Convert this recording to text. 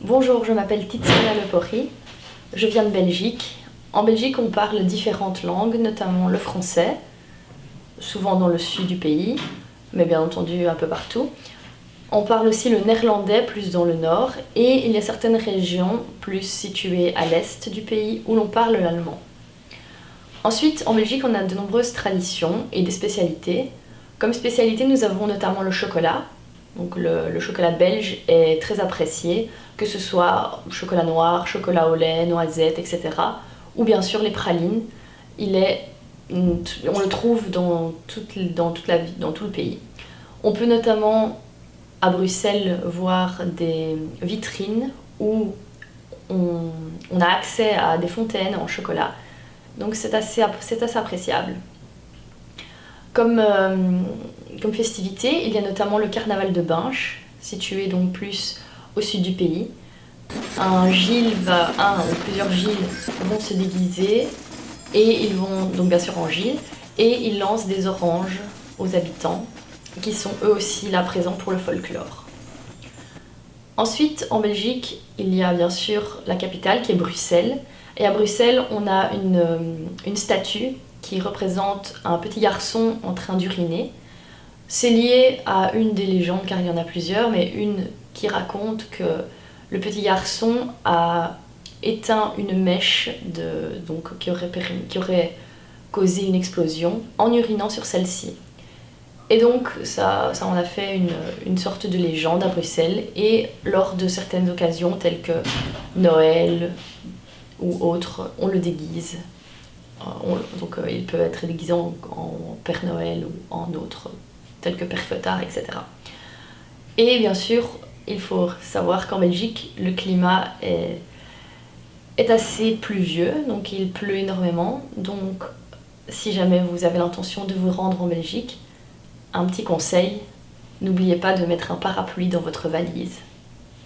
Bonjour, je m'appelle Tiziana Lepori, je viens de Belgique. En Belgique, on parle différentes langues, notamment le français, souvent dans le sud du pays, mais bien entendu un peu partout. On parle aussi le néerlandais, plus dans le nord, et il y a certaines régions, plus situées à l'est du pays, où l'on parle l'allemand. Ensuite, en Belgique, on a de nombreuses traditions et des spécialités. Comme spécialité, nous avons notamment le chocolat. Donc le chocolat belge est très apprécié, que ce soit chocolat noir, chocolat au lait, noisette, etc. Ou bien sûr les pralines. On le trouve dans tout le pays. On peut notamment à Bruxelles voir des vitrines où on a accès à des fontaines en chocolat. Donc c'est assez appréciable. Comme festivité, il y a notamment le carnaval de Binche, situé donc plus au sud du pays. Un ou plusieurs Gilles vont se déguiser et ils vont donc bien sûr en Gilles et ils lancent des oranges aux habitants qui sont eux aussi là présents pour le folklore. Ensuite, en Belgique, il y a bien sûr la capitale qui est Bruxelles. Et à Bruxelles, on a une statue qui représente un petit garçon en train d'uriner. C'est lié à une des légendes, car il y en a plusieurs, mais une qui raconte que le petit garçon a éteint une mèche qui aurait causé une explosion en urinant sur celle-ci. Et donc ça en a fait une sorte de légende à Bruxelles, et lors de certaines occasions telles que Noël ou autres, on le déguise. Il peut être déguisé en Père Noël ou en autres, tels que Père Feuillard, etc. Et bien sûr, il faut savoir qu'en Belgique, le climat est assez pluvieux, donc il pleut énormément. Donc si jamais vous avez l'intention de vous rendre en Belgique, un petit conseil, n'oubliez pas de mettre un parapluie dans votre valise.